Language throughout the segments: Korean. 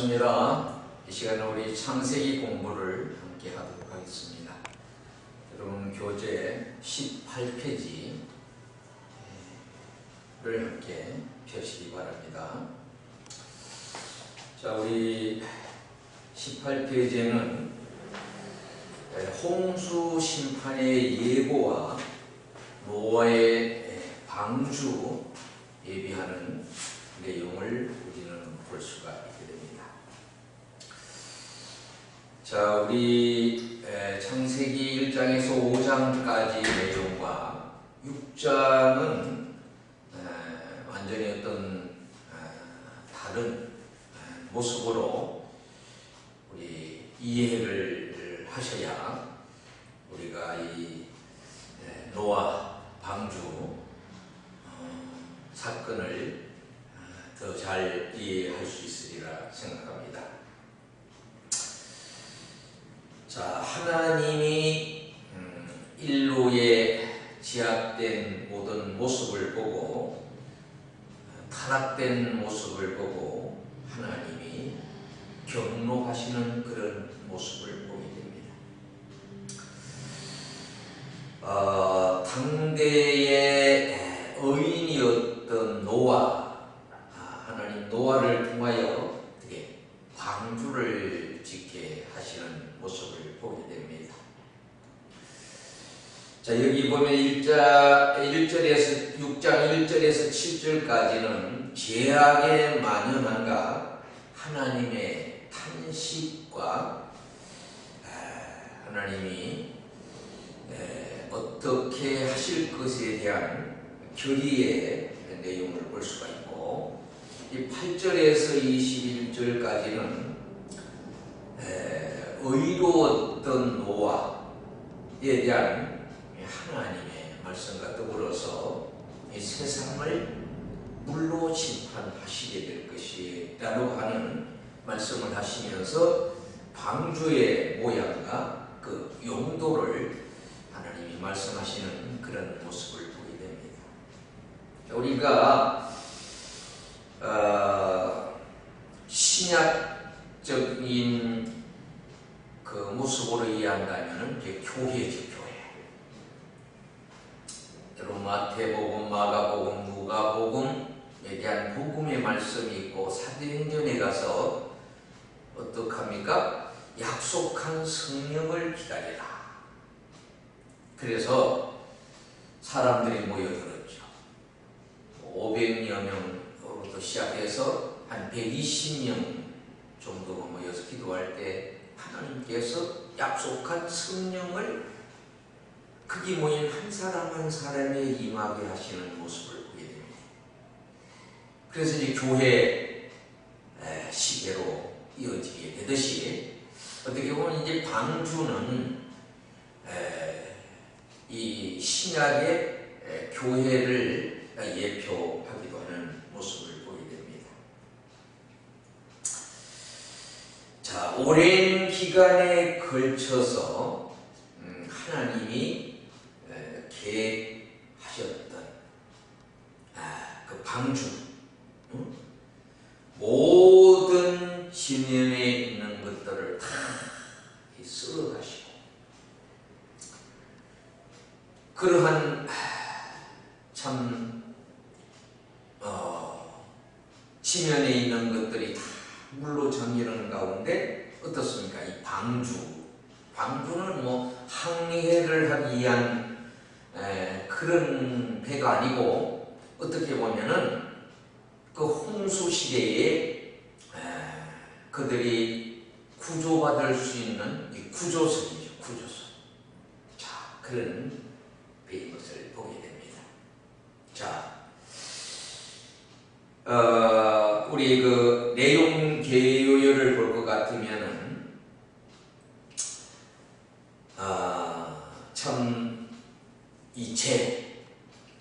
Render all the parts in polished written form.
반갑습니다. 이 시간에 우리 창세기 공부를 함께 하도록 하겠습니다. 여러분 교재 18페이지를 함께 펴시기 바랍니다. 자, 우리 18페이지에는 홍수 심판의 예고와 노아의 방주 예비하는 내용을 우리는 볼 수가 있게 됩니다. 자, 우리 창세기 1장에서 5장까지 내용과 6장은 완전히 어떤 다른 모습으로 우리 이해를 하셔야 우리가 이 노아 방주 사건을 더 잘 이해할 수 있으리라 생각합니다. 자, 하나님이 인류의 제약된 모든 모습을 보고 타락된 모습을 보고 하나님이 경노하시는 그런 모습을 보게 됩니다. 당대의 의인이었던 노아, 하나님 노아를 통하여 어떻게 방주를 짓게 하시는 모습을 보게 됩니다. 자, 여기 보면 6장 1절에서 7절까지는 죄악의 만연함과 하나님의 탄식과 하나님이 어떻게 하실 것에 대한 결의의 내용을 볼 수가 있고, 이 8절에서 21절까지는 의로웠던 노아에 대한 하나님의 말씀과 더불어서 이 세상을 물로 심판하시게 될 것이라고 하는 말씀을 하시면서 방주의 모양과 그 용도를 하나님이 말씀하시는 그런 모습을 보게 됩니다. 우리가 신약적인 그 모습으로 이해한다면 이제 교회죠, 교회. 여러분 마태복음, 마가복음, 누가복음에 대한 복음의 말씀이 있고 사도행전에 가서 어떡합니까? 약속한 성령을 기다리라. 그래서 사람들이 모여들었죠. 500여 명으로부터 시작해서 한 120명 정도가 모여서 기도할 때 하나님께서 약속한 성령을 거기 모인 한 사람 한 사람에 임하게 하시는 모습을 보게 됩니다. 그래서 이제 교회 시대로 이어지게 되듯이 어떻게 보면 이제 방주는 이 신약의 교회를 예표하기도 하는 모습을 보게 됩니다. 자, 오랜 기간에 걸쳐서 하나님이 계획하셨던 그 방주, 모든 지면에 있는 것들을 다 쓸어가시고 그러한 참 지면에 있는 것들이 다 물로 잠기는 가운데 어떻습니까? 이 방주는 뭐 항해를 하기 위한 그런 배가 아니고 어떻게 보면은 그 홍수 시대에 그들이 구조받을 수 있는 이 구조선이죠, 구조선. 자, 그런 배인 것을 보게 됩니다. 자, 우리 그 내용 개요를 볼 것 같으면은 참 이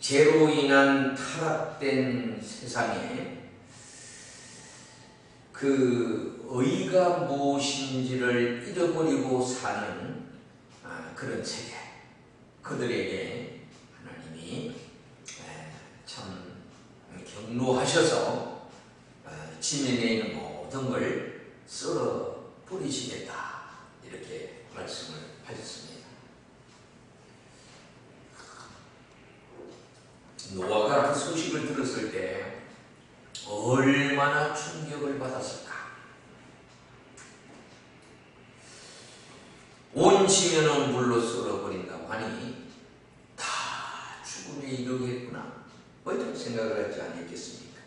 죄로 인한 타락된 세상에 그 의가 무엇인지를 잃어버리고 사는 그런 세계, 그들에게 하나님이 참 경노하셔서 지면에 있는 모든 걸 썰어 버리시겠다 이렇게 말씀을 하셨습니다. 노아가 그 소식을 들었을 때 얼마나 충격을 받았을까. 온 지면은 물로 썰어버린다고 하니 다 죽음에 이르겠구나 뭐 이런 생각을 하지 않겠습니까?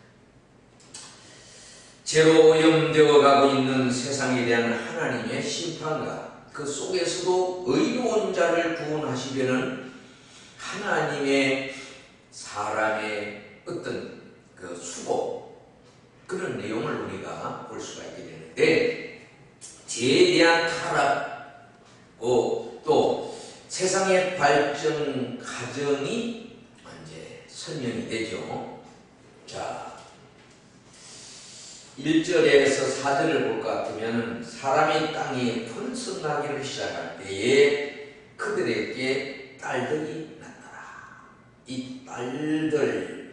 죄로 오염되어 가고 있는 세상에 대한 하나님의 심판과 그 속에서도 의로운 자를 구원하시려는 하나님의 사람의 어떤 그 수고, 그런 내용을 우리가 볼 수가 있게 되는데, 죄에 대한 타락고 또 세상의 발전 과정이 이제 설명이 되죠. 자, 1절에서 4절을 볼 것 같으면 사람이 땅에 번성하기를 시작할 때에 그들에게 딸들이 났더라. 이 딸들은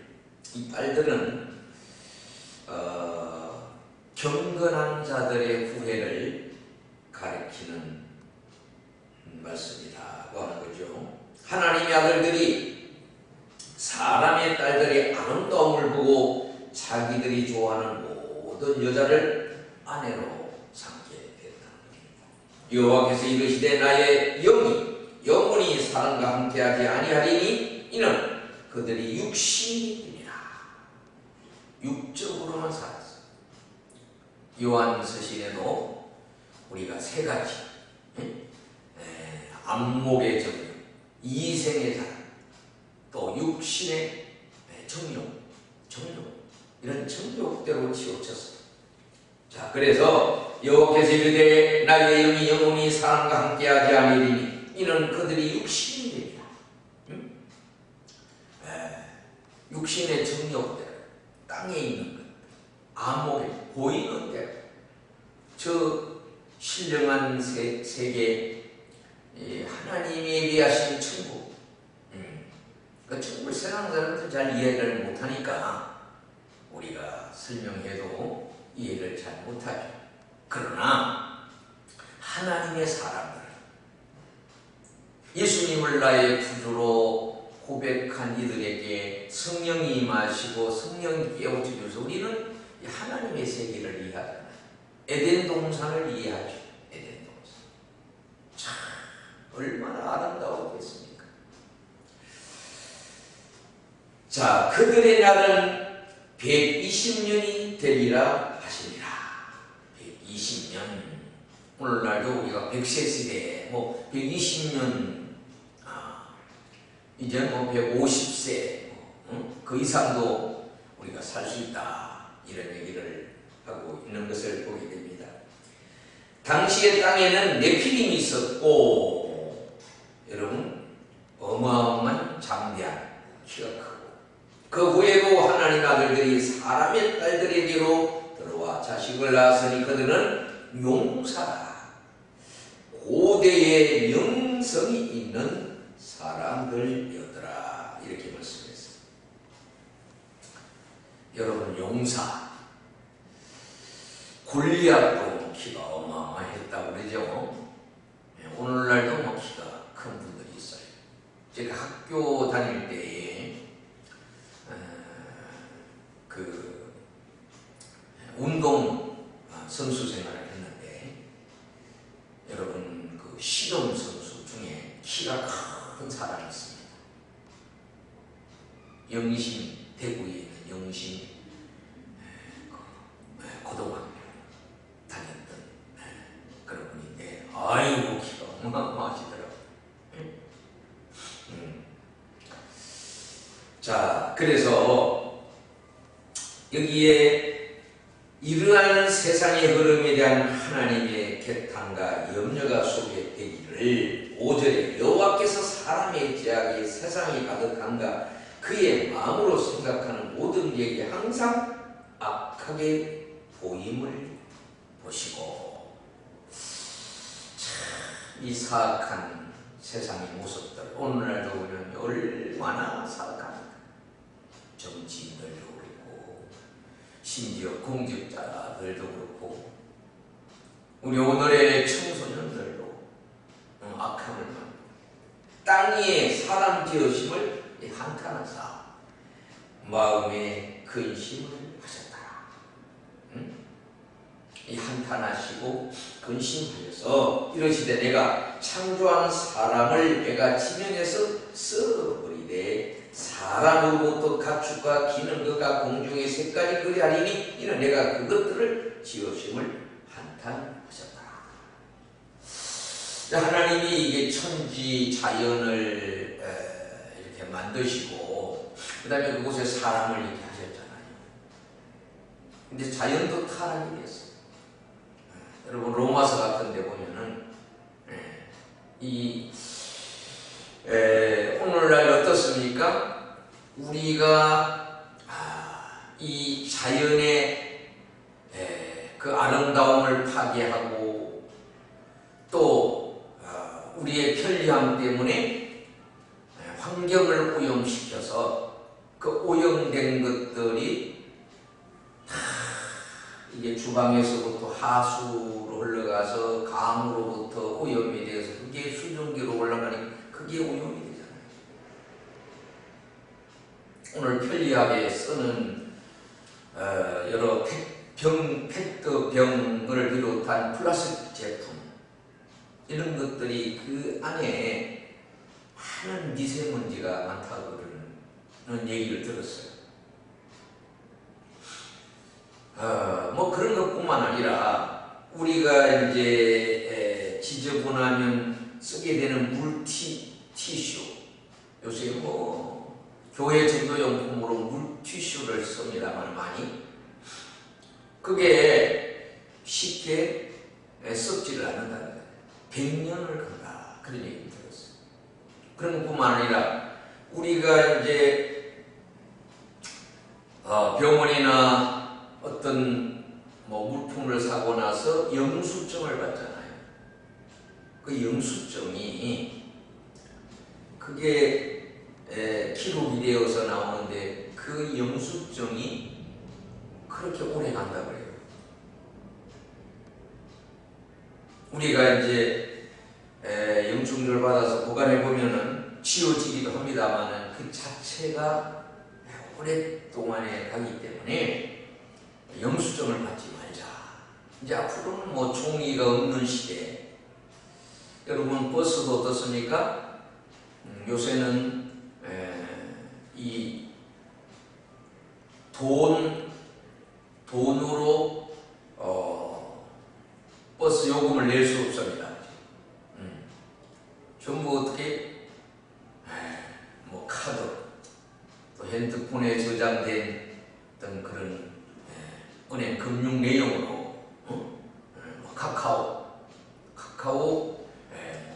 경건한 자들의 후회를 가리키는 말씀이라고 하는 거죠. 하나님의 아들들이 사람의 딸들의 아름다움을 보고 자기들이 좋아하는 모든 여자를 아내로 삼게 됐다는 겁니다. 여호와께서 이르시되 나의 영혼이 사람과 함께하지 아니하리니 이는 그들이 육신이니라. 육적으로만 살았어. 요한서신에도 우리가 세 가지, 안목의 정욕, 이생의 사랑, 또 육신의 정욕, 이런 정욕대로 치우쳤어. 자, 그래서 여호와께서 이르되 나의 영혼이 사람과 함께하지 아니리니 이는 그들이 육신이니라. 육신의 정욕대로, 땅에 있는 것, 안목에 보이는 대로, 저 신령한 세계, 하나님이 예비하신 천국, 그 천국을 세상 사람들 잘 이해를 못하니까 우리가 설명해도 이해를 잘 못하죠. 그러나 하나님의 사람들, 예수님을 나의 구주로 고백한 이들에게 성령이 임하시고 성령이 깨우쳐줘서 우리는 하나님의 세계를 이해하잖아요. 에덴 동산을 이해하죠. 에덴 동산. 참 얼마나 아름다웠겠습니까? 자, 그들의 날은 120년이 되리라 하시니라. 120년. 오늘날도 우리가 100세 시대에 120년, 이제 150세, 그 이상도 우리가 살 수 있다. 이런 얘기를 하고 있는 것을 보게 됩니다. 당시의 땅에는 네피림이 있었고, 여러분, 어마어마한 장대한 키가 크고, 그 후에도 하나님 아들들이 사람의 딸들에게로 들어와 자식을 낳았으니 그들은 용사라. 고대의 명성이 있는 사람들이었더라. 이렇게 말씀했어요. 여러분, 용사, 골리앗도 키가 어마어마했다고 그러죠. 오늘날도 키가 큰 분들이 있어요. 제가 학교 다닐 때에 그 운동 선수 생활을 했는데, 여러분, 그 시동 선수 중에 키가 큰 사람이 있습니다. 영신, 대구에 있는 영신 고등학교 다녔던 그런 분인데, 아이고 키가 어마어마하시더라고요. 자, 그래서 여기에 일어나는 세상의 흐름에 대한 하나님의 개탄과 염려가 소개되기를 5절에 여호와께서 사람의 죄악이 세상에 가득한가 그의 마음으로 생각하는 모든 일이 항상 악하게 보임을 보시고, 참, 이 사악한 세상의 모습들, 오늘날도 보면 얼마나 사악합니까? 정치인들도 그렇고 심지어 공직자들도 그렇고 우리 오늘의 청소년들도 악함을 합니다. 땅 위에 사람 지으심을 한탄한 사 마음에 근심을 하셨다. 이 한탄하시고 근심하여서 이러시되 내가 창조한 사람을 내가 지면에서 썰어버리되 사람으로부터 가축과 기는 것과 공중의 새까지 그리하리니 이는 내가 그것들을 지으심을 한탄하셨다. 하나님이 이게 천지 자연을 이렇게 만드시고 그 다음에 그곳에 사람을 이렇게 하셨잖아요. 근데 자연도 타락이 됐어요. 여러분 로마서 같은 데 보면은 오늘날 어떻습니까? 우리가 이 자연의 그 아름다움을 파괴하고 또 우리의 편리함 때문에 환경을 오염시켜서 그 오염된 것들이 다 이게 주방에서부터 하수로 흘러가서 강으로부터 오염이 되어서 그게 수증기로 올라가니 그게 오염이 되잖아요. 오늘 편리하게 쓰는 여러 페트병을 비롯한 플라스틱 제품 이런 것들이 그 안에 많은 미세먼지가 많다고 그러는 얘기를 들었어요. 뭐 그런 것뿐만 아니라 우리가 이제 지저분하면 쓰게 되는 물티슈 요새 뭐 교회 전도용품으로 물티슈를 씁니다만 많이 그게 쉽게 썩지를 않는다는 거예요. 100년을 간다 그런 얘기 들었어요. 그런 것뿐만 아니라 우리가 이제 병원이나 어떤 뭐 물품을 사고 나서 영수증을 받잖아요. 그 영수증이 그게 기록이 되어서 나오는데 그 영수증이 그렇게 오래 간다고 그래요. 우리가 이제 영수증을 받아서 보관해 보면은 지워지기도 합니다만은 그 자체가 오랫동안에 가기 때문에 영수증을 받지 말자. 이제 앞으로는 뭐 종이가 없는 시대. 여러분 버스도 어떻습니까? 요새는 이 돈으로 버스 요금을 낼 수 없습니다. 전부 어떻게 뭐 카드 또 핸드폰에 저장된 어떤 그런 은행 금융 내용으로 카카오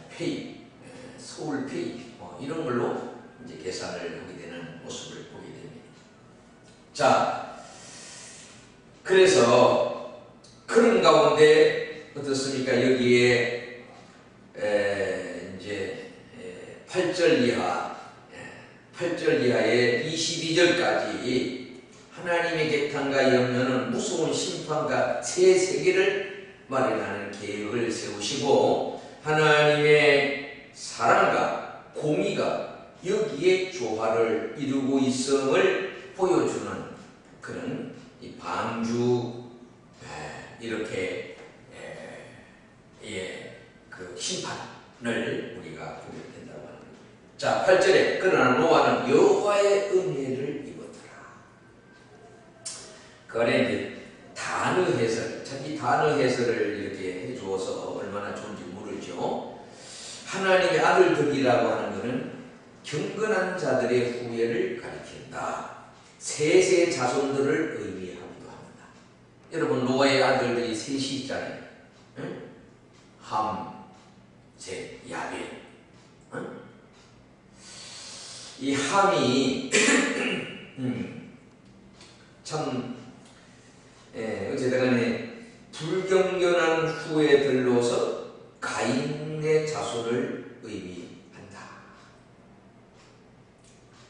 페이, 서울페이 뭐 이런 걸로 이제 계산을 하게 되는 모습을 보게 됩니다. 자, 그래서 그런 가운데 어떻습니까? 여기에 이제 8절 이하의 22절까지 하나님의 객탄과 염려는 무서운 심판과 새 세계를 마련하는 계획을 세우시고 하나님의 사랑과 공의가 여기에 조화를 이루고 있음을 보여주는 그런 이 방주 이렇게 그 심판을 우리가 보게 된다고 하는 거예요. 자, 8절에 그러나 노아는 여호와의 은혜를 그 안에 이제 단어 해설, 자기 단어 해설을 이렇게 해주어서 얼마나 좋은지 모르죠. 하나님의 아들들이라고 하는 것은 경건한 자들의 후예를 가리킨다. 셋의 자손들을 의미하기도 합니다. 여러분 노아의 아들들이 셋이 있잖아요. 응? 함, 셋, 야벳. 응? 이 함이 참 어쨌든 간에 불경건한 후예들로서 가인의 자손을 의미한다.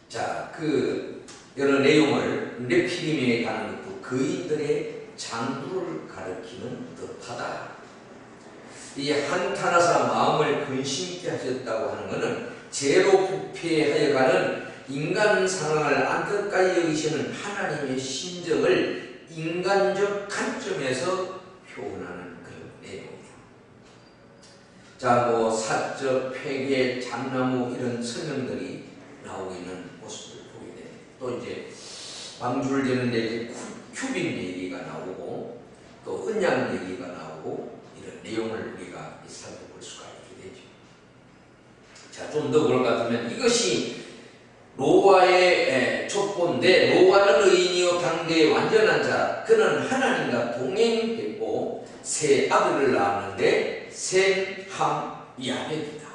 자, 그 여러 내용을 네피림에 가는 것도 그인들의 장부를 가리키는 듯하다. 이 한탄하사 마음을 근심케 하셨다고 하는 것은 죄로 부패하여 가는 인간 상황을 안타까이 여기시는 하나님의 심정을 인간적 관점에서 표현하는 그런 내용입니다. 자, 뭐 사적, 폐계, 잣나무 이런 설명들이 나오고 있는 모습을 보게 됩니다. 또 이제 방주를 되는데 이제 큐빅 얘기가 나오고 또 은양 얘기가 나오고 이런 내용을 우리가 살펴볼 수가 있게 되죠. 자, 좀 더 그럴 것 같으면 이것이 노아의 족보인데 노아는 의인이요 당대의 완전한 자, 그는 하나님과 동행했고 세 아들을 낳았는데 셈, 함, 야벳이다.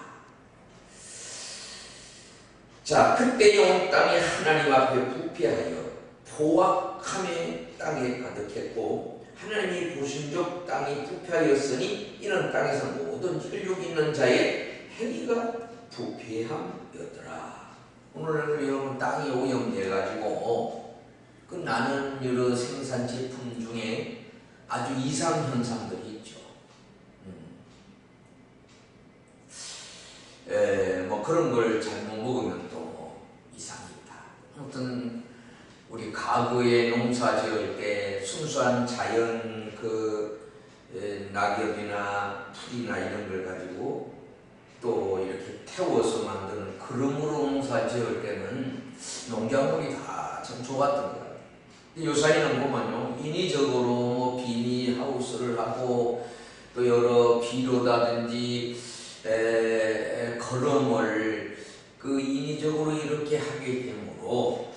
자, 그때 온 땅이 하나님 앞에 부패하여 포악함의 땅에 가득했고 하나님이 보신즉 땅이 부패하였으니 이는 땅에서 모든 혈육 있는 자의 행위가 부패함이었더라. 오늘 여러분 땅이 오염돼가지고 그 나는 여러 생산 제품 중에 아주 이상 현상들이 있죠. 뭐 그런 걸 잘못 먹으면 또 이상이다. 아무튼 우리 과거에 농사 지을 때 순수한 자연 낙엽이나 풀이나 이런 걸 가지고 또 이렇게 태워서 만드는 그름으로 농사 지을 때는 농작물이 다 참 좋았던 거예요. 근데 요사이는 보면요, 인위적으로 뭐 비닐하우스를 하고 또 여러 비료다든지 거름을 인위적으로 이렇게 하게 되므로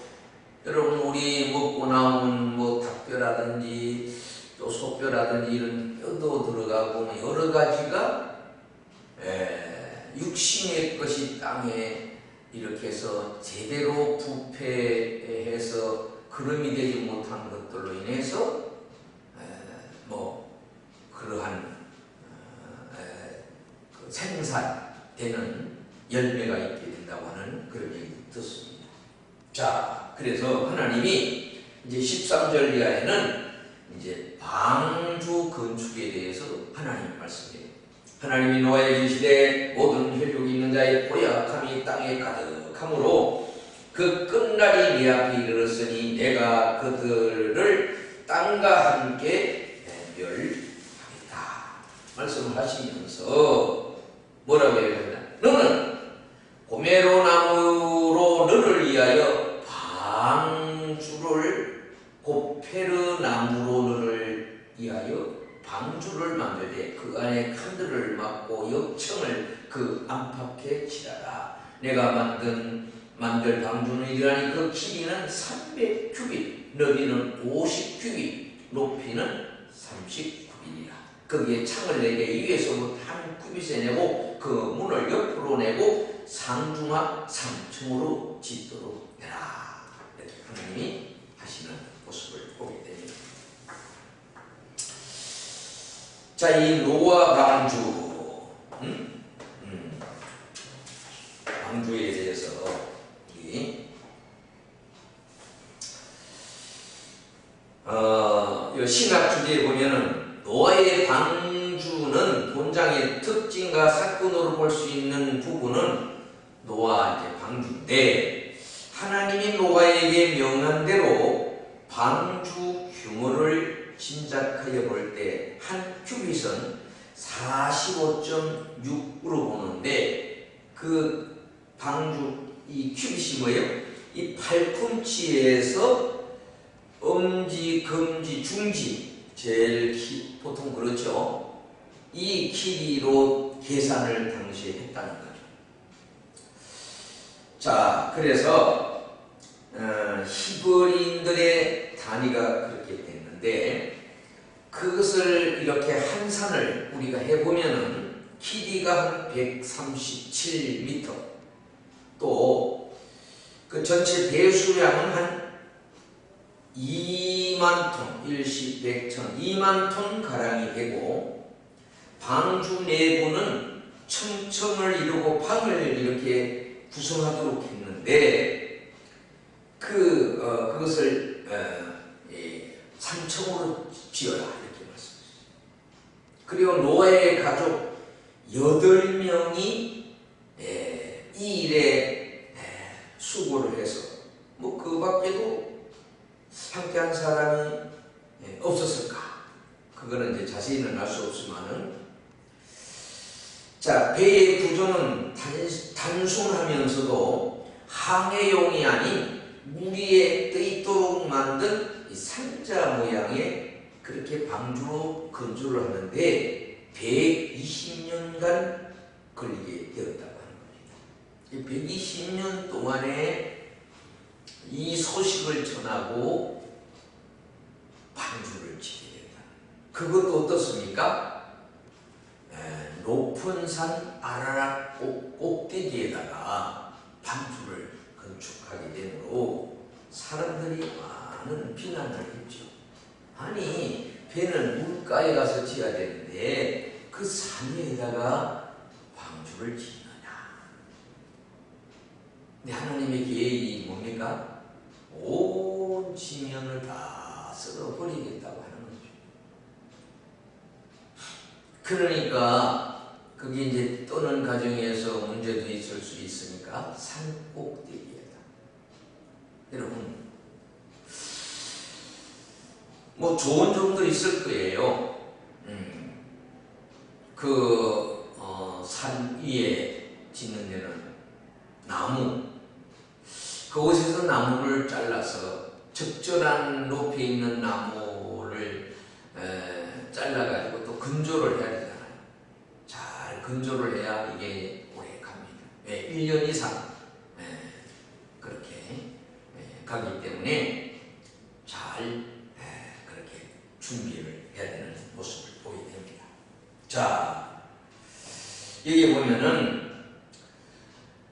여러분 우리 먹고 나오는 뭐 닭뼈라든지 또 소뼈라든지 이런 뼈도 들어가고 여러 가지가 육신의 것이 땅에 이렇게 해서 제대로 부패해서 거름이 되지 못한 것들로 인해서 뭐 그러한 생산되는 열매가 있게 된다고 하는 그런 얘기 듣습니다. 자, 그래서 하나님이 이제 13절 이하에는 이제 방주 건축에 대해서 하나님 말씀해요. 하나님이 노아에게 이르시되 모든 혈육이 있는 자의 고약함이 땅에 가득하므로 그 끝날이 네 앞에 이르렀으니 내가 그들을 땅과 함께 멸하겠다 말씀을 하시면서 뭐라고 얘기하냐, 너는 고메로 나무로 너를 위하여 방주를 고페르 나무로 너를 위하여 방주를 만들되 그 안에 칸들을 막고 역청을 그 안팎에 칠하라. 내가 만들 방주는 이러하니 그 길이는 300규빗, 너비는 50규빗, 높이는 30규빗이라. 거기에 창을 내게 위에서부터 한 규빗에 내고 그 문을 옆으로 내고 상중하 3층으로 짓도록 해라. 이렇게 하나님이 하시는 모습을 보게 됩니다. 자, 이 노아 방주, 방주에 대해서 우리 신학 주제에 보면은 노아의 방주는 본장의 특징과 사건으로 볼 수 있는 부분은 노아 이제 방주인데 하나님이 노아에게 명한 대로 방주 규모를 짐작하여 볼 때 한 큐빗은 45.6으로 보는데 그 방주 이 큐빗이 뭐예요? 이 팔꿈치에서 엄지, 검지, 중지 제일 보통 그렇죠. 이 길이로 계산을 당시에 했다는 거죠. 자, 그래서 히브리인들의 단위가 그렇게 됐는데 그것을 이렇게 환산을 우리가 해보면은 길이가 한 137m 또 그 전체 배수량은 한 2만 톤, 일시, 백천, 2만 톤 가량이 되고 방주 내부는 층층을 이루고 방을 이렇게 구성하도록 했는데 그것을 3층으로 지어라 이렇게 말씀하셨어요. 그리고 노아의 가족 8명이 이 일에 수고를 해서 뭐 그 밖에도 함께한 사람이 없었을까? 그거는 이제 자세히는 알 수 없지만은, 자, 배의 구조는 단순하면서도 항해용이 아닌 무리에 떠있도록 만든 이 산자 모양의 그렇게 방주로 건조를 하는데 120년간 걸리게 되었다고 하는 겁니다. 120년 동안에 이 소식을 전하고 방주를 치게 된다. 그것도 어떻습니까? 높은 산 아라랏 꼭대기에다가 방주를 건축하게 되므로 사람들이 많은 비난을 했죠. 아니, 배는 물가에 가서 지어야 되는데 그 산 위에다가 방주를 짓느냐. 근데 하나님의 계획이 뭡니까? 온 지면을 다 쓸어버리겠다고 하는 거죠. 그러니까 그게 이제 떠는 과정에서 문제도 있을 수 있으니까 산 꼭대기에다. 여러분, 뭐 좋은 점도 있을 거예요. 산 위에 짓는 데는 나무, 그곳에서 나무를 잘라서 적절한 높이에 있는 나무를 잘라가지고 또 건조를 해야 되잖아요. 잘 건조를 해야 이게 오래 갑니다. 1년 이상 그렇게 가기 때문에 잘 그렇게 준비를 해야 되는 모습을 보이게 됩니다. 자, 여기 보면은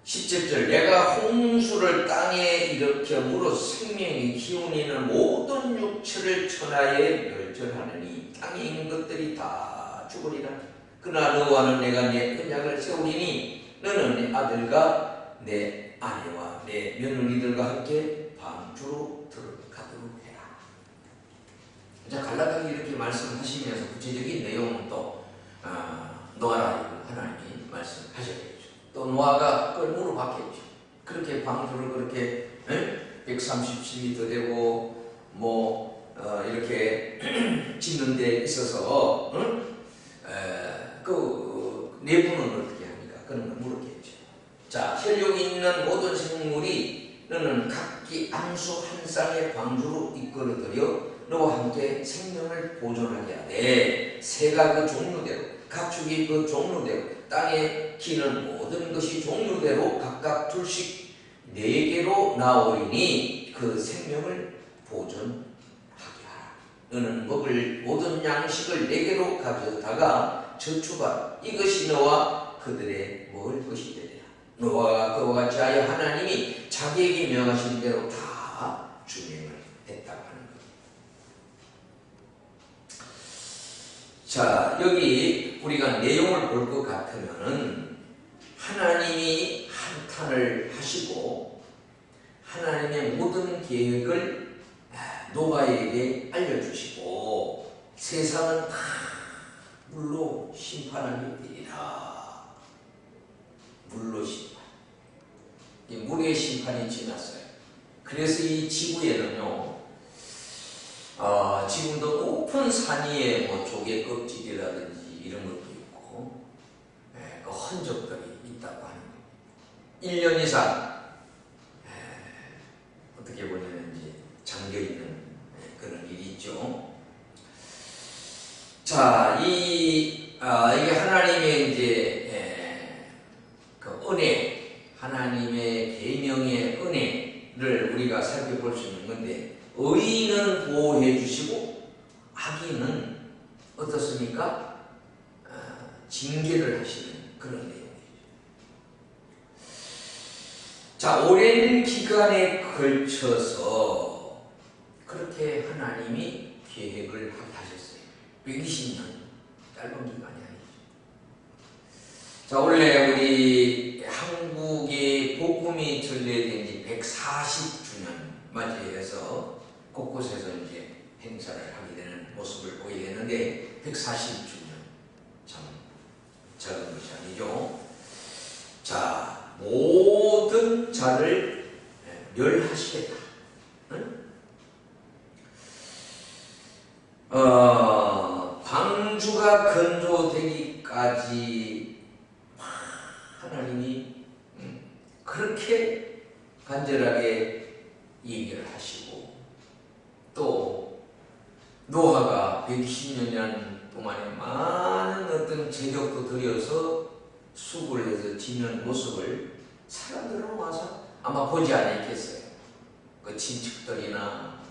17절, 내가 홍수를 땅에 일으켜므로 생명의 기운이 있는 모든 육체를 천하에 멸절하느니 땅에 있는 것들이 다 죽으리라. 그러나 너와는 내가 내 언약을 세우리니 너는 내 아들과 내 아내와 내 며느리들과 함께 방주로 들어가도록 해라. 자, 간략하게 이렇게 말씀하시면서 구체적인 내용은 또 노아라고 하나님이 말씀하셨겠죠. 또 노아가 그걸 물어봤겠죠. 그렇게 방주를 그렇게 137m 되고 이렇게 짓는 데 있어서 그 내부는 어떻게 합니까? 그런 걸 물었겠죠. 자, 혈육이 있는 모든 생물이 너는 각기 암수 한 쌍의 방주로 이끌어들여 너와 함께 생명을 보존하게 하되 새가 그 종류대로 가축이 그 종류대로 땅에 기는 모든 것이 종류대로 각각 둘씩 4개로 나오리니 그 생명을 보존하게 하라. 너는 먹을 모든 양식을 4개로 가져다가 저축하라. 이것이 너와 그들의 먹을 것이 되리라. 너와 그와 같이 하여 하나님이 자기에게 명하신 대로 다 준행을 했다고 하는 것. 자, 여기 우리가 내용을 볼 것 같으면은 하나님이 한탄을 하시고 하나님의 모든 계획을 노아에게 알려주시고 세상은 다 물로 심판하게 되리라. 물로 심판. 이 물의 심판이 지났어요. 그래서 이 지구에는요, 지금도 높은 산 위에 조개 껍질이라든지 이런 것도 있고, 그 흔적들이 있다고 하는 겁니다. 1년 이상, 어떻게 보면 이제 잠겨있는 그런 일이 있죠. 자, 이게 하나님의 이제 그 은혜, 하나님의 계명의 은혜를 우리가 살펴볼 수 있는 건데, 의인은 보호해 주시고 악인은 어떻습니까? 징계를 하시는 그런 내용이죠. 자, 오랜 기간에 걸쳐서 그렇게 하나님이 계획을 하셨어요. 120년, 짧은 기간이 아니죠. 자, 원래 우리 한국의 복음이 전래된 지 140주년 맞이해서 곳곳에서 이제 행사를 하게 되는 모습을 보이게 되는데 140주년 참 작은 것이 멸하시겠다. 응? 방주가 건조되기까지 하나님이 그렇게 간절하게 얘기를 하시고, 또 노아가 120년 동안에 많은 어떤 재력도 들여서 수고를 해서 짓는 모습을 사람들은 와서 아마 보지 않았겠어요. 그 친척들이나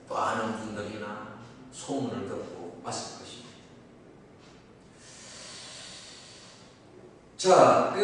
또 아는 분들이나 소문을 듣고 왔을 것입니다. 자,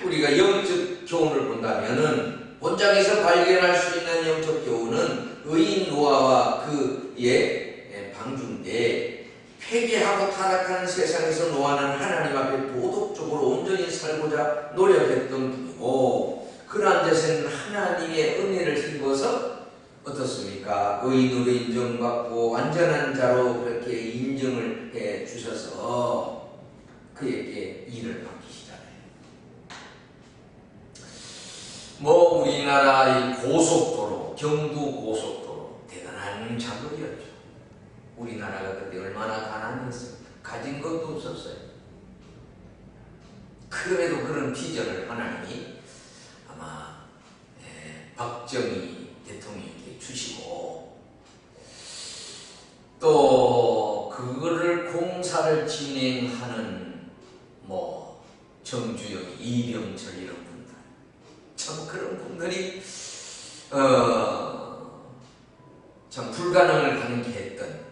우리가 영적 교훈을 본다면은 본장에서 발견할 수 있는 영적 교훈은 의인 노아와 그의 방주인데, 회개하고 타락한 세상에서 노아는 하나님 앞에 도덕적으로 온전히 살고자 노력했던 분이고, 그러한 데서는 하나님의 은혜를 힘입어서 어떻습니까? 의인으로 인정받고 완전한 자로 그렇게 인정을 해 주셔서 그에게 일을 맡기시잖아요. 뭐 우리나라 이 고속도로, 경부 고속도로 대단한 작업이었죠. 우리나라가 그때 얼마나 가난했습니까? 가진 것도 없었어요. 그럼에도 그런 비전을 하나님이 아마 박정희 대통령에게 주시고, 또 그거를 공사를 진행하는 뭐 정주영, 이병철 이런 분들, 참 그런 분들이 참 불가능을 가능케 했던,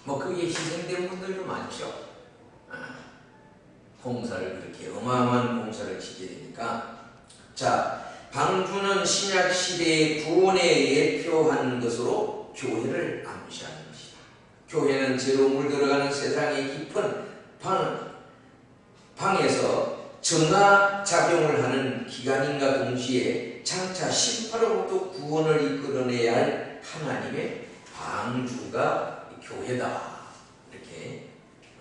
뭐 그게 희생된 분들도 많죠. 공사를 그렇게 어마어마한 공사를 짓게 되니까. 자, 방주는 신약 시대의 구원에 예표한 것으로 교회를 암시하는 것이다. 교회는 죄로 물들어가는 세상의 깊은 방에서 정화 작용을 하는 기관인가 동시에 장차 심판으로부터 구원을 이끌어내야 할 하나님의 방주가 교회다, 이렇게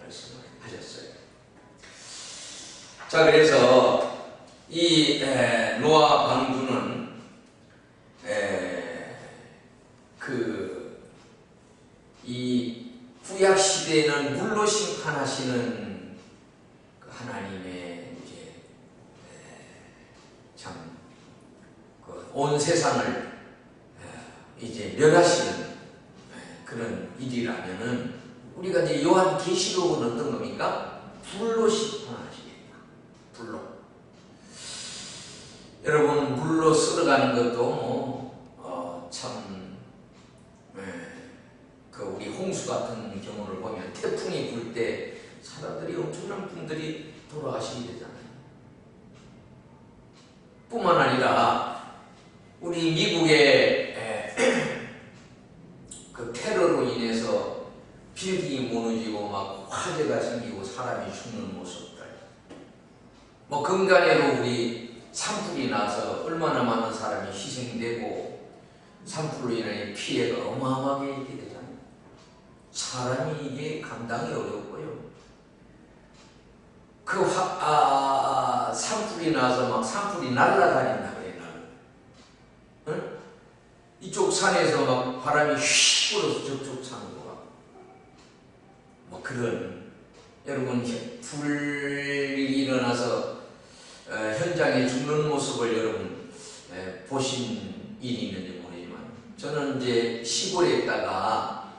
말씀을 하셨어요. 자, 그래서 이 노아 방주는 이 구약 시대에는 물로 심판하시는 그 하나님의 이제 참 온 세상을 이제 멸하시는 그런 일이라면은, 우리가 이제 요한 계시록은 어떤 겁니까? 불로 심판하시겠다. 불로. 여러분, 물로 썰어가는 것도 그 우리 홍수 같은 경우를 보면 태풍이 불 때 사람들이, 엄청난 분들이 돌아가시게 되잖아요. 뿐만 아니라 우리 미국의 그 테러로 인해서 빌딩이 무너지고 막 화재가 생기고 사람이 죽는 모습들, 뭐 근간에도 우리 산불이 나서 얼마나 많은 사람이 희생되고 산불로 인한 피해가 어마어마하게 있게 되잖아요. 사람이 이게 감당이 어렵고요. 그 산불이 나서 막 산불이 날아다닌다 그래요. 응? 이쪽 산에서 막 바람이 휘 불어서 저쪽 산으로 가. 뭐 그런, 여러분, 불이 일어나서 현장에 죽는 모습을 여러분 보신 일이 있는지 모르지만, 저는 이제 시골에 있다가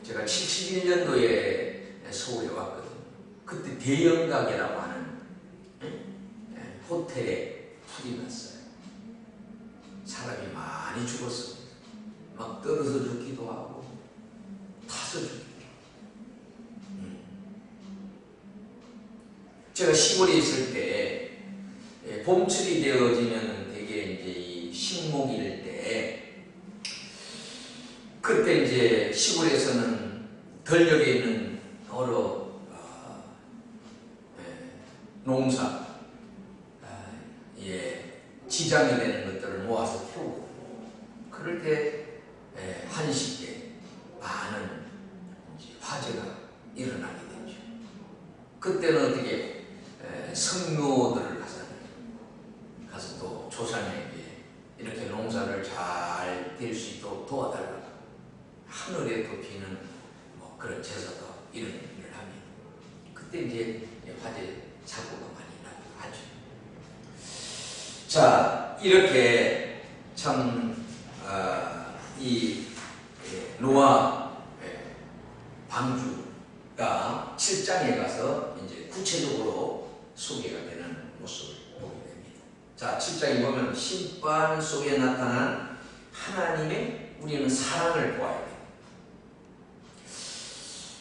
제가 71년도에 서울에 왔거든요. 그때 대영각이라고 하는 호텔에 불이 났어요. 사람이 많이 죽었습니다. 막 떨어져 죽기도 하고 타서 죽기도 하고. 제가 시골에 있을 때 봄철이 되어지면 되게 이제 이 식목일 때, 그때 이제 시골에서는 덜역에 있는 여러 농사, 지장이 되는 것들을 모아서 태우고, 그럴 때 한시 때 많은 화재가 일어나게 되죠. 그때는 어떻게 성묘들을 가서 또 조상에게 이런 일을 하면 그때 이제 화재 사고가 많이 나고 하죠. 자, 이렇게 참 이 노아 방주가 7장에 가서 이제 구체적으로 소개가 되는 모습을 보게 됩니다. 자, 7장에 보면 심판 속에 나타난 하나님의 우리는 사랑을 보아야 돼요.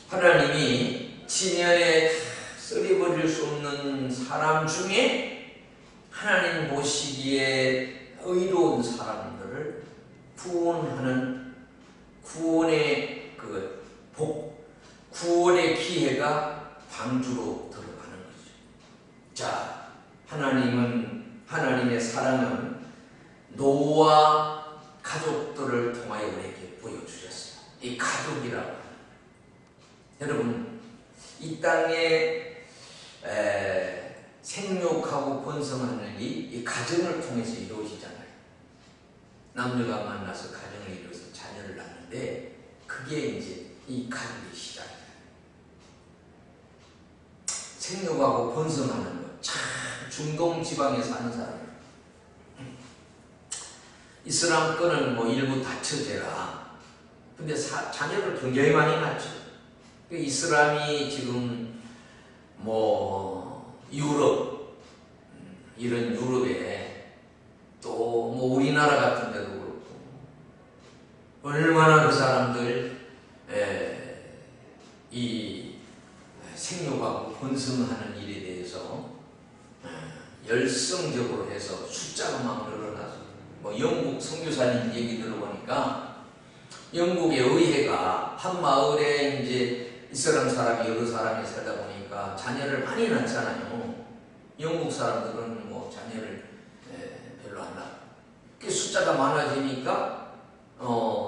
하나님이 지면에 썰어버릴 수 없는 사람 중에 하나님 보시기에 의로운 사람들을 구원하는 구원의 구원의 기회가 방주로 들어가는 거죠. 자, 하나님의 사랑은 노아 가족들을 통하여 우리에게 보여주셨어요. 이 가족이라고 하는, 여러분, 이 땅에 생육하고 번성하는 이 가정을 통해서 이루어지잖아요. 남녀가 만나서 가정을 이루어서 자녀를 낳는데 그게 이제 이 가족의 시작이에요. 생육하고 번성하는 것, 참 중동 지방에 사는 사람, 이슬람 거는 뭐 일부 다처제라. 근데 자녀를 굉장히 많이 낳죠. 이슬람이 지금 뭐 유럽, 이런 유럽에 또 뭐 우리나라 같은 데도 그렇고 얼마나 그 사람들 이 생육하고 번성하는 일에 대해서 열성적으로 해서 숫자가 막 늘어나서, 뭐 영국 선교사님 얘기 들어보니까 영국의 의회가 한 마을에 이제 이슬람 사람이 여러 사람이 살다 보니까 자녀를 많이 낳잖아요. 영국 사람들은 뭐 자녀를 별로 안 낳고, 그 숫자가 많아지니까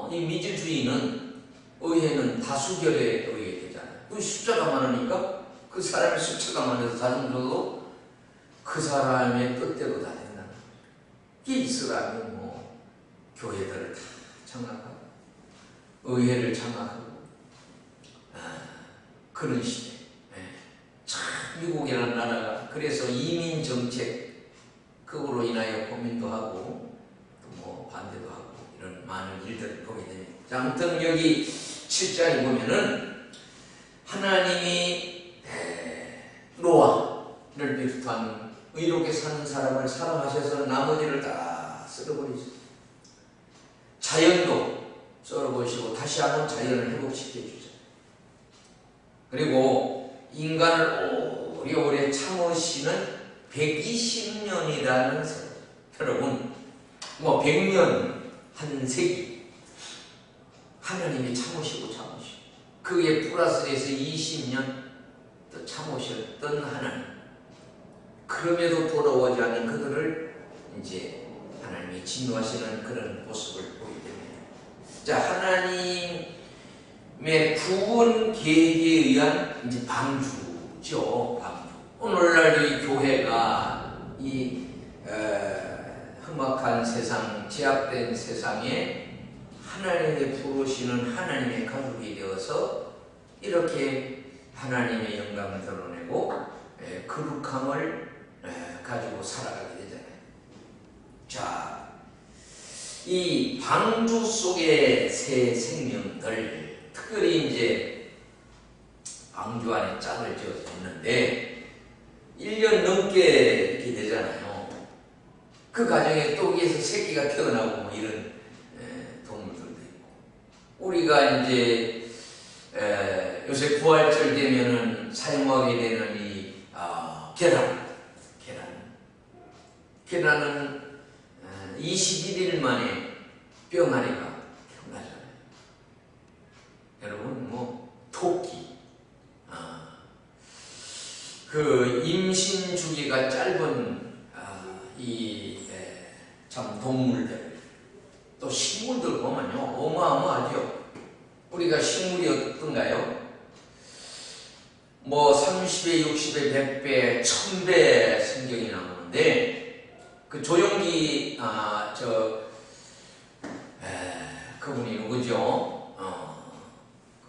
이 미주주의는 의회는 다수결에 의해 되잖아요. 그 숫자가 많으니까 그 사람의 숫자가 많아서 자녀도 그 사람의 뜻대로 다 된다는 거죠. 이게 이슬람이 뭐 교회들을 다 장악하고 의회를 장악하고 그런 시대. 참 미국이라는 나라가 그래서 이민 정책으로 인하여 고민도 하고 또 뭐 반대도 하고 이런 많은 일들을 보게 됩니다. 자, 아무튼 여기 7장에 보면은 하나님이 노아를 비롯한 의롭게 사는 사람을 사랑하셔서 나머지를 다 썰어버리죠. 자연도 썰어버리시고 다시 한번 자연을 회복시켜주죠. 그리고 인간을 오래오래 참으시는 120년이라는 세월. 여러분, 뭐 100년, 한 세기 하나님이 참으시고 그에 플러스해서 20년 또 참으셨던 하나님, 그럼에도 돌아오지 않는 그들을 이제 하나님이 진노하시는 그런 모습을 보게 됩니다. 자, 하나님의 구원 계획에 의한 이제 방주죠. 방주. 오늘날 이 교회가 이 험악한 세상, 제약된 세상에 하나님의 부르시는 하나님의 가족이 되어서 이렇게 하나님의 영광을 드러내고 거룩함을 가지고 살아가게 되잖아요. 자, 이 방주 속의 새 생명들, 특별히 이제 방주 안에 짝을 지어서 있는데 1년 넘게 이렇게 되잖아요. 그 과정에 또 위에서 새끼가 태어나고 뭐 이런 동물들도 있고, 우리가 이제 요새 부활절 되면은 사용하게 되는 이 계란은 21일 만에 뿅아리가 태어나잖아요. 여러분, 뭐 토끼, 그 임신 주기가 짧은 참 동물들, 또 식물들 보면요 어마어마하죠. 우리가 식물이 어떤가요? 뭐 30배, 60배, 100배, 1000배 성경이 나오는데, 그 조용기 그분이 누구죠?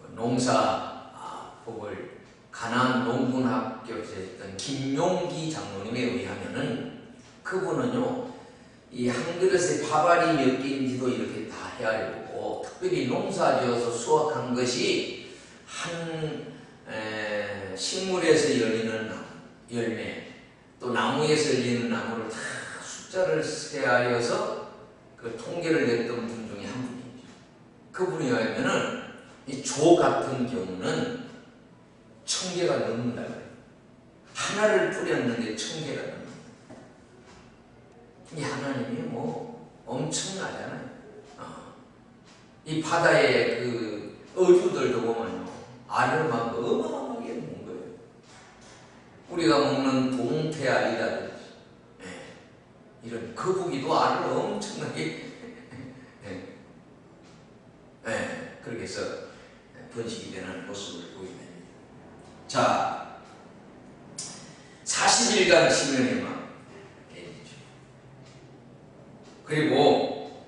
그 농사 그걸 가나안 농군학교에서 했던 김용기 장로님에 의하면은 그분은요 이 한 그릇에 밥알이 몇 개인지도 이렇게 다 헤아려보고 특별히 농사지어서 수확한 것이 한 식물에서 열리는 열매 또 나무에서 열리는 나무를 다 숫자를 헤아려서 그 통계를 냈던 분 중에 한 분이죠. 그분에 의하면은 이 조 같은 경우는 1000개가 넘는다 그래요. 하나를 뿌렸는데 1000개가 넘는다. 이 하나님이 뭐 엄청나잖아요. 이 바다의 그 어류들도 보면요 알을 막 어마어마하게 먹는 거예요. 우리가 먹는 동태알이라든지 이런 거북이도 알을 엄청나게 그렇게 해서 번식이 되는 모습을 보이게 됩니다. 자, 40일간 심연의 막 그리고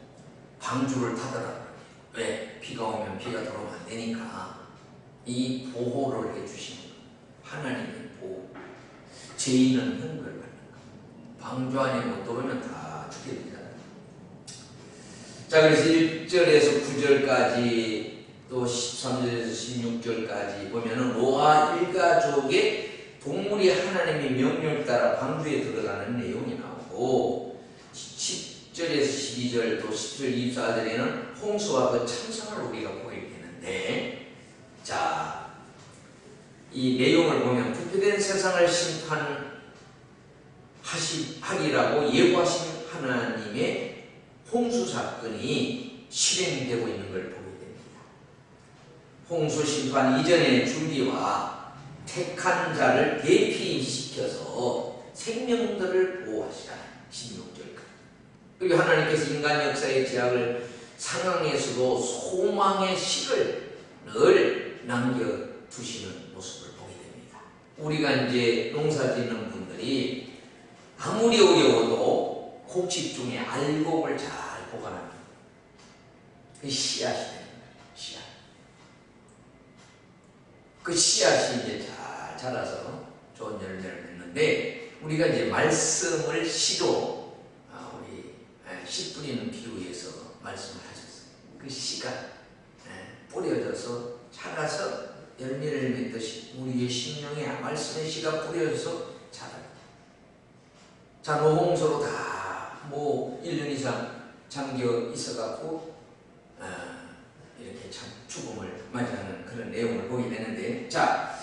방주를 타더라고요. 왜? 비가 오면 비가 들어오면 안 되니까 이 보호를 해주시는 하나님의 보호. 죄인은 형벌 받는 거. 방주 안에 못 들어오면 다 죽게 되잖아요. 자, 그래서 1절에서 9절까지 또 13절에서 16절까지 보면은 노아 일가족의 동물이 하나님의 명령을 따라 방주에 들어가는 내용이 나오고 10절에서 12절 또 10절 24절에는 홍수와 그 참상을 우리가 보게 되는데 자, 이 내용을 보면 부패된 세상을 심판하리라고 예고하신 하나님의 홍수 사건이 실행되고 있는 걸 보게 됩니다. 홍수 심판 이전의 준비와 택한 자를 대피시켜서 생명들을 보호하시라. 16절까지. 그리고 하나님께서 인간 역사의 제약을 상황에서도 소망의 식을 늘 남겨두시는 모습을 보게 됩니다. 우리가 이제 농사 짓는 분들이 아무리 어려워도 곡식 중에 알곡을 잘 보관합니다. 그 씨앗이 됩니다. 씨앗. 그 씨앗이 이제 잘 자라서 좋은 열매를 맺는데 우리가 이제 말씀을 씨로 우리 씨 뿌리는 비유에서 말씀을 하셨어요. 그 씨가 뿌려져서 자라서 열매를 맺듯이 우리의 심령에 말씀의 씨가 뿌려져서 자랍니다. 자, 노홍수로 다 뭐 1년 이상 잠겨 있어갖고 이렇게 참 죽음을 맞이하는 그런 내용을 보게 되는데 자,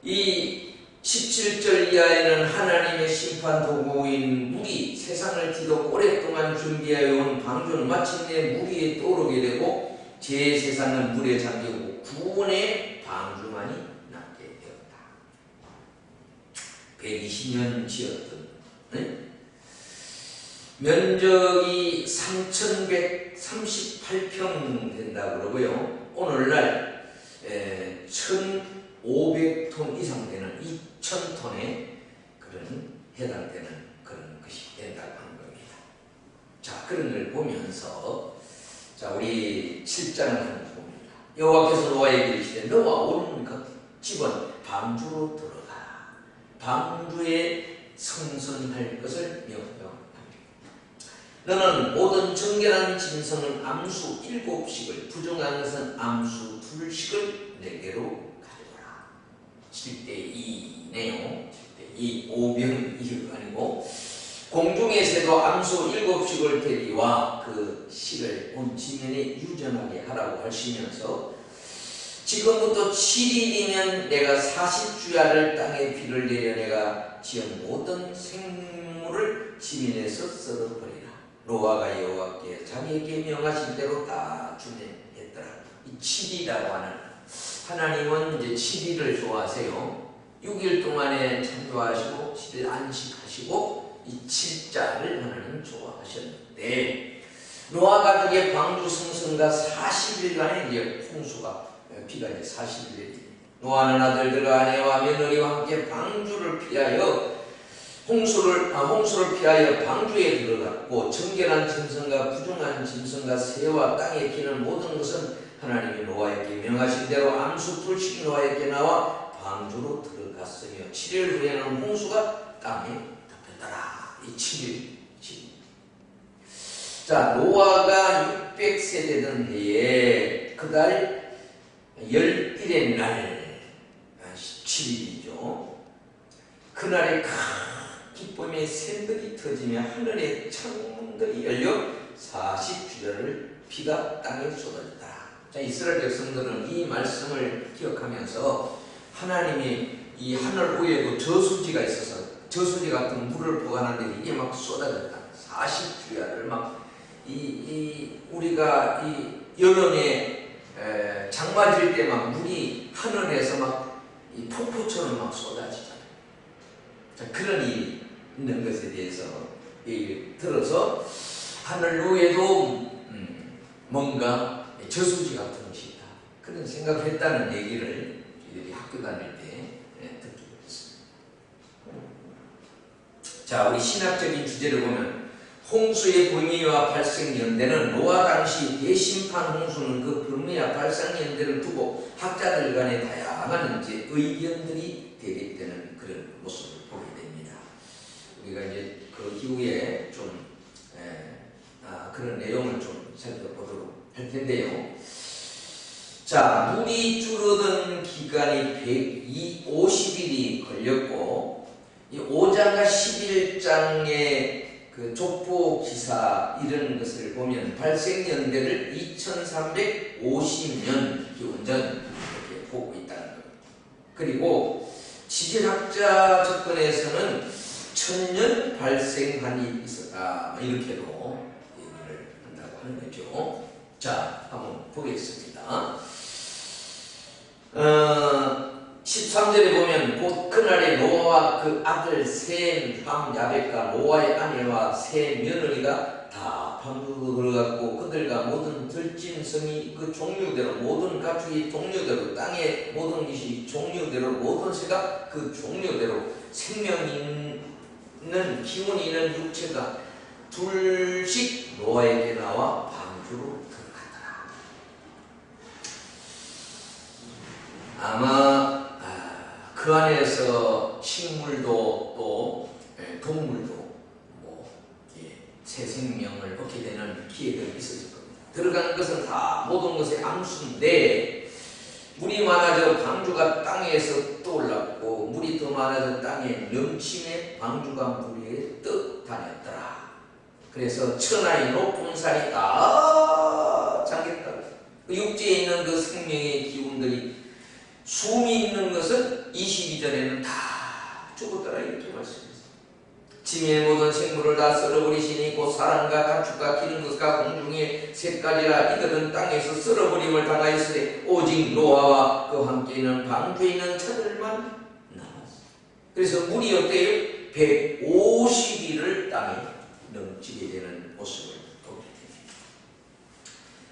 이 17절 이하에는 하나님의 심판 도구인 물이 세상을 뒤덮고 오랫동안 준비하여 온 방주는 마침내 물 위에 떠오르게 되고 제 세상은 물에 잠기고 구원의 방주만이 남게 되었다. 120년 지었던 면적이 3138평 된다고 그러고요. 오늘날 1500톤 이상 되는 2000톤에 그런 해당되는 그런 것이 된다고 하는 겁니다. 자, 그런 걸 보면서 자, 우리 7장을 한번 봅니다. 여호와께서 노아에게 이르시되 너와 온 그 집은 방주로 들어가라. 방주에 성선할 것을 명령합니다. 너는 모든 정결한 짐승은 암수 7씩을 부정한 것은 암수 2씩을 내게로 가져오라. 7:2 내용 7:2 오병이가 아니고 공중의 새도 암수 7씩을 대기와 그 식을 온 지면에 유전하게 하라고 하시면서 지금부터 7일이면 내가 40주야를 땅에 비를 내려 내가 지은 모든 생물을 지면에서 썰어버리라. 노아가 여호와께 자기에게 명하신 대로 다 준행했더라. 이 7일이라고 하는 하나님은 이제 7일을 좋아하세요. 6일 동안에 창조하시고 7일 안식하시고 이 7자를 하나님 좋아하셨는데 노아 가족의 방주 성성과 40일간의 이제 홍수가 비가 이제 40일 노아는 아들들과 아내와 며느리와 함께 방주를 피하여 홍수를 피하여 방주에 들어갔고 정결한 짐승과 부정한 짐승과 새와 땅에 기는 모든 것은 하나님이 노아에게 명하신 대로 암수 둘씩 노아에게 나와 방주로 들어갔으며 7일 후에는 홍수가 땅에 덮였더라. 이 7일. 자, 노아가 600세 되던 해에 그달 11일의 날 17일이죠. 그날에 큰 기쁨의 샘들이 터지며 하늘의 창문들이 열려 40주야를 비가 땅에 쏟아졌다. 자, 이스라엘 백성들은 이 말씀을 기억하면서 하나님이 이 하늘 위에도 저수지가 있어서 저수지 같은 물을 보관하는데 이게 막 쏟아졌다. 40주야를 막 우리가 이 여름에 장마질 때 막 물이 하늘에서 막 이 폭포처럼 막 쏟아지잖아요. 자, 그런 일이 있는 것에 대해서 들어서 하늘 위에도 뭔가 저수지 같은 것이 있다. 그런 생각을 했다는 얘기를 저희들이 학교 다닐 때 듣게 됐습니다. 자, 우리 신학적인 주제를 보면 홍수의 범위와 발생 연대는 노아 당시 대심판 홍수는 그 범위와 발생 연대를 두고 학자들 간의 다양한 이제 의견들이 대립되는 그런 모습을 보게 됩니다. 우리가 이제 그 이후에 좀 그런 내용을 좀 살펴보도록 할 텐데요. 자, 물이 줄어든 기간이 50일이 걸렸고 이 5장과 11장의 그 족보 기사 이런 것을 보면 발생 연대를 2350년 기원전 이렇게 보고 있다는 겁니다. 그리고 지질학자 접근에서는 1000년 발생한이 있었다 이렇게도 얘기를 한다고 하는 거죠. 자, 한번 보겠습니다. 13절에 보면 곧 그날에 노아와 그 아들 셈, 함, 야벳과 노아의 아내와 세 며느리가 다 방주로 들어갔고 그들과 모든 들짐승이 그 종류대로 모든 가축이 종류대로 땅의 모든 것이 종류대로 모든 새가 그 종류대로 생명 있는 기운이 있는 육체가 둘씩 노아에게 나와 방주로 들어갔더라. 아마 그 안에서 식물도 또 동물도 뭐 새 생명을 얻게 되는 기회가 있었을 겁니다. 들어간 것은 다 모든 것의 암수인데 물이 많아져 방주가 땅에서 떠올랐고 물이 더 많아져 땅에 넘침에 방주가 물 위에 떠 다녔더라. 그래서 천하의 높은 산이 다 잠겼다. 그 육지에 있는 그 생명의 기운들이 숨이 있는 것은 22절에는 다 죽었더라 이렇게 말씀했어요. 짐의 모든 생물을 다 썰어버리시니 곧 사람과 가축과 기는 것과 공중의 새까지라 이들은 땅에서 썰어버림을 당하였으되 오직 노아와 그와 함께 있는 방주에 있는 자들만 남았어요. 그래서 물이 어때요? 150일을 땅에 넘치게 되는 모습을 보게 됩니다.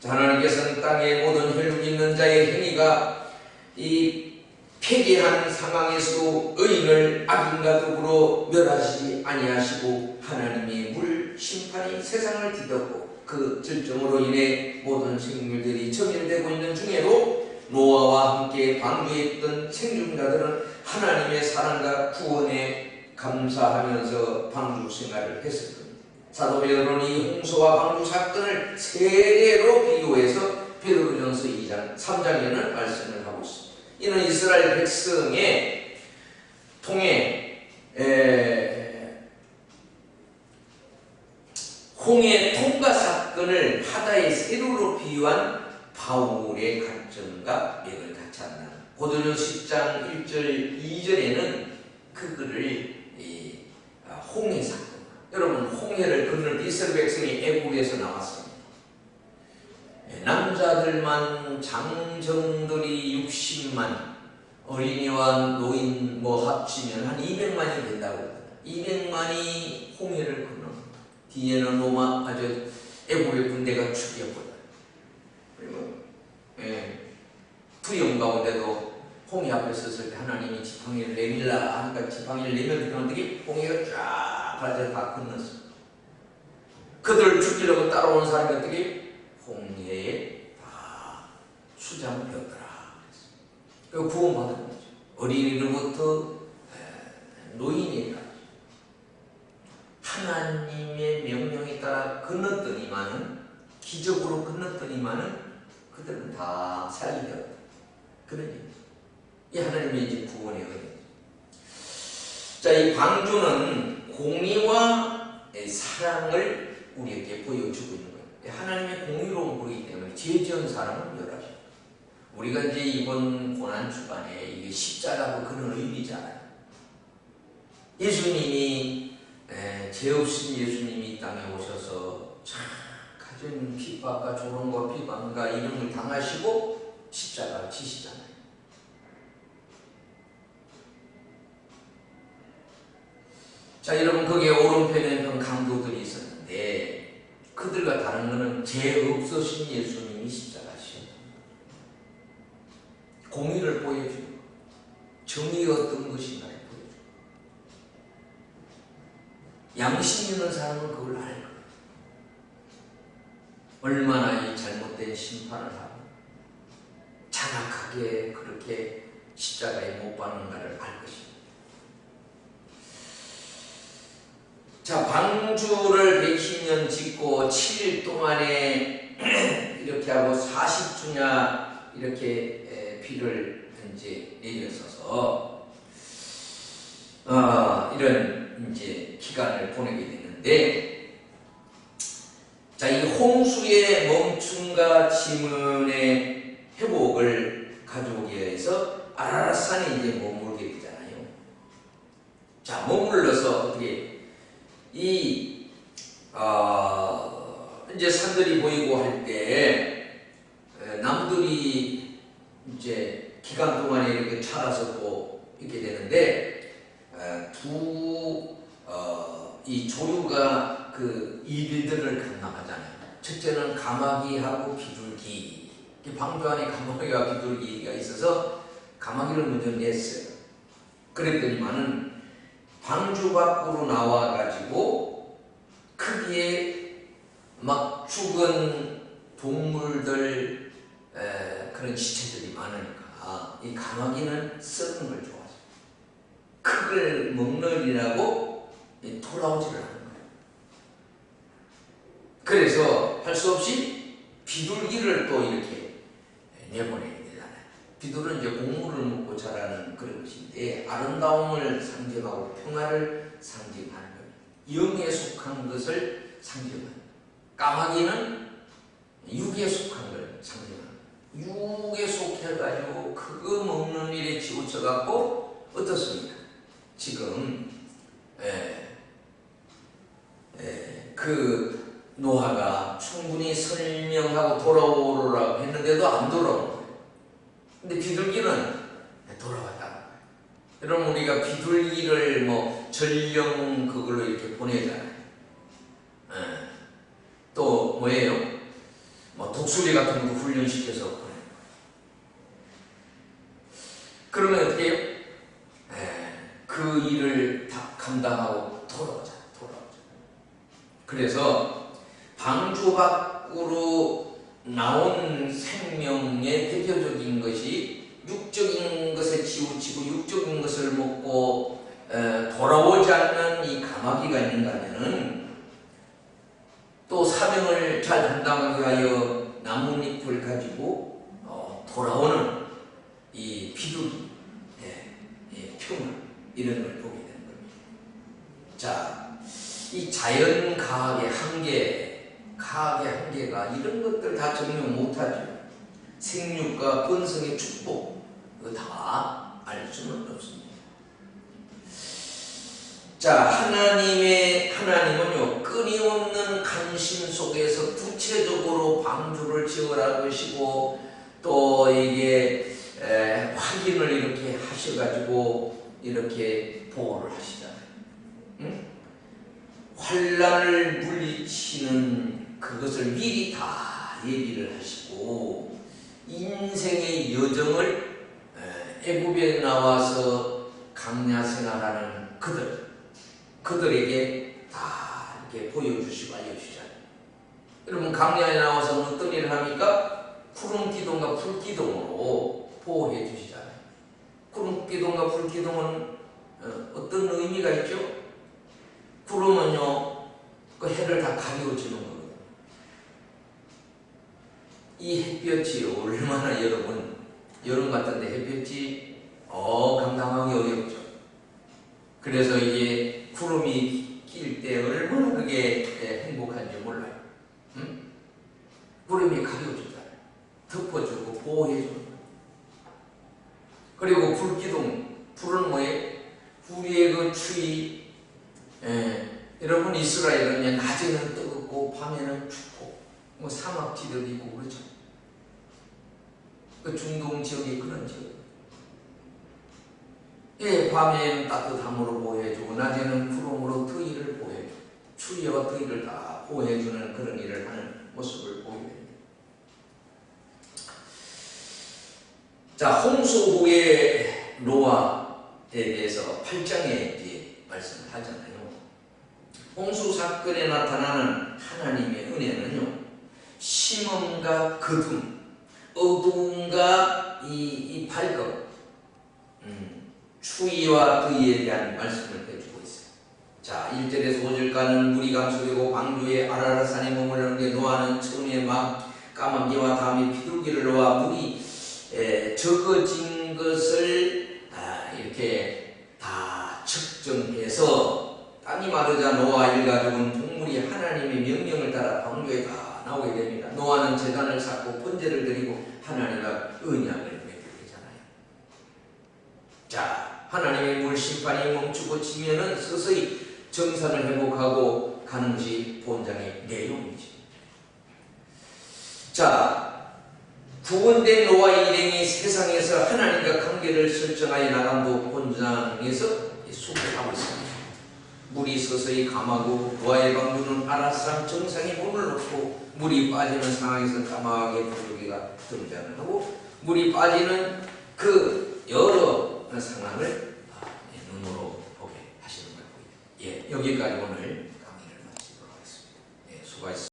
자, 하나님께서는 땅의 모든 혈육 있는 자의 행위가 이 폐기한 상황에서도 의인을 악인과 더불어 멸하시지 아니하시고 하나님의 물 심판이 세상을 뒤덮고 그 절정으로 인해 모든 생물들이 점멸되고 있는 중에도 노아와 함께 방주에 있던 생존자들은 하나님의 사랑과 구원에 감사하면서 방주 생활을 했을 겁니다. 사도 베드로는 이 홍수와 방주 사건을 세례로 비유해서 베드로전서 2장 3장에는 말씀을 하고 있습니다. 이는 이스라엘 백성의 통해 홍해 통과 사건을 바다의 세로로 비유한 바울의 관점과 맥을 같이 한다. 고린도 10장 1절 2절에는 그거를 홍해 사건. 여러분 홍해를 건널 이스라엘 백성이 애국에서 나왔습니다. 남자들만 장정들이 60만, 어린이와 노인 뭐 합치면 한 200만이 된다고 합니다. 200만이 홍해를 건너. 뒤에는 로마 아주 애국의 군대가 죽여버려요. 그리고 두려움 가운데도 홍해 앞에 섰을 때 하나님이 지팡이를 내밀라 하니까 지팡이를 내밀면 어떻게 홍해가 쫙 가져 다 건넜어. 그들을 죽이려고 따라오는 사람이 어떻게 홍해에 다 수장 되었더라. 그 구원받은 거죠. 어린이로부터 노인에까지 하나님의 명령에 따라 건넜더니만은, 기적으로 건넜더니만은 그들은 다 살게 되었다. 그런 얘기죠. 이 하나님의 이제 구원의 은혜. 자, 이 방주는 공의와 사랑을 우리에게 보여주고 있는 거예요. 하나님의 공의로운 분이기 때문에 죄 지은 사람은 멸하죠. 우리가 이제 이번 고난 주간에 이게 십자가로 그런 의미잖아요. 예수님이 죄 없으신 예수님이 이 땅에 오셔서 참 가진 핍박과 조롱과 비방과 이런 걸 당하시고 십자가를 지시잖아요. 자, 여러분, 거기에 오른편에는 강도들이 있었는데 그들과 다른 것은 죄 없으신 예수님이 십자가시오. 공의를 보여주고 정의가 어떤 것인가를 보여주고, 양심 있는 사람은 그걸 알 거예요. 얼마나 이 잘못된 심판을 하고 잔악하게 그렇게 십자가에 못 박는가를 알 것입니다. 자, 방주를 110년 짓고 7일 동안에 이렇게 하고 40주냐 이렇게 비를 이제 내렸어서 이런 이제 기간을 보내게 되는데, 자, 이 홍수의 멈춤과 지문의 회복을 가져오기 위해서 아라랏산에 이제 머물게 되잖아요. 자, 머물러서 어떻게 이제 산들이 보이고 할 때 나무들이 이제 기간 동안에 이렇게 자라서 또 있게 되는데, 이 조류가 그 일들을 감당하잖아요. 첫째는 가마귀하고 비둘기. 방주 안에 가마귀와 비둘기가 있어서 가마귀를 먼저 냈어요. 그랬더니만은 방주 밖으로 나와가지고 크기에 막 죽은 동물들 그런 시체들이 많으니까 이 가마귀는 썩은 걸 좋아하죠. 그걸 먹느리라고 돌아오지를 않는 거예요. 그래서 할 수 없이 비둘기를 또 이렇게 내보내게 되잖아요. 비둘은 이제 곡물을 먹고 자라는 그런 것인데 아름다움을 상징하고 평화를 상징하는 거예요. 영에 속한 것을 상징하는 거예요. 까마귀는 육에 속한 걸 상징하는 거예요. 육에 속해가지고 그거 먹는 일에 치우쳐갖고 어떻습니까? 지금 그 노아가 충분히 설명하고 돌아오라고 했는데도 안 돌아오는 거예요. 근데 비둘기는 돌아왔다는 거예요. 여러분, 우리가 비둘기를 뭐 전령 그걸로 이렇게 보내잖아요. 또 뭐예요? 뭐 독수리 같은 거 훈련시켜서 보내는 거예요. 그러면 어떻게 해요? 그 일을 다 감당하고 돌아오자. 그래서 방주 밖으로 나온 생명의 대표적인 것이 육적인 것에 치우치고 육적인 것을 먹고 돌아오지 않는 이 가마귀가 있는가 하면은, 또 사명을 잘 감당하기 위하여 나뭇잎을 가지고 돌아오는 이 비둘기, 평화, 이런 걸 보게 되는 겁니다. 자, 이 자연 과학의 한계가 이런 것들 다 증명 못하죠. 생육과 번성의 축복, 그거 다 알 수는 없습니다. 자, 하나님은요, 끊임없는 관심 속에서 구체적으로 방주를 지으라고 하시고, 또 이게 확인을 이렇게 하셔가지고 이렇게 보호를 하시잖아요. 응? 환난을 물리치는 그것을 미리 다 얘기를 하시고, 인생의 여정을 애굽에 나와서 강야 생활하는 그들에게 다 이렇게 보여주시고 알려주잖아요. 여러분, 강야에 나와서 어떤 일을 합니까? 구름 기둥과 불 기둥으로 보호해 주시잖아요. 구름 기둥과 불 기둥은 어떤 의미가 있죠? 구름은요, 그 해를 다 가려주는 거거든요. 이 햇볕이 얼마나 여름 같은데 햇볕이 감당하기 어렵죠. 그래서 이게 구름이 낄 때 얼마나 그게 행복한지 몰라요. 응? 구름이 가려주잖아요. 덮어주고 보호해주는 거예요. 그리고 불기둥, 불은 뭐예요? 우리의 그 추위, 여러분 이스라엘은 낮에는 뜨겁고 밤에는 춥고 뭐 사막지대도 있고 그렇죠. 그 중동 지역이 그런 지역. 밤에는 따뜻함으로 보호해주고 낮에는 구름으로 더위를 보호해주고 추위와 더위를 다 보호해주는 그런 일을 하는 모습을 보게 됩니다. 자, 홍수 후에 노아에 대해서 8장에 이제 말씀을 하잖아요. 홍수 사건에 나타나는 하나님의 은혜는요, 심음과 거둠, 어두움과 이 밝음, 추위와 더위에 대한 말씀을 해주고 있어요. 자, 1절에서 5절까지는 물이 감소되고 방주에 아라라산에 머무르는데 노아는 처음에 막 까마귀와 다음에 비둘기를 놓아 물이 적어진 것을 이렇게 다 측정해서 땅이 마르자 노아 일가족은 동물이 하나님의 명령을 따라 방주에 다 나오게 됩니다. 노아는 제단을 쌓고 번제를 드리고 하나님과 언약을 맺게 되잖아요. 자, 하나님의 물 심판이 멈추고 지면은 서서히 정상을 회복하고 가는 것이 본장의 내용이죠. 자, 구원된 노아 일행이 세상에서 하나님과 관계를 설정하여 나감도 본장에서 수고하고 있습니다. 물이 서서히 감하고 노아의 방주는 아라산 정상에 몸을 놓고 물이 빠지는 상황에서 까마하게 비둘기가 등장을 하고 물이 빠지는 그 여러 상황을 눈으로 보게 하시는 거예요. 여기까지 오늘 강의를 마치도록 하겠습니다. 수고하셨습니다.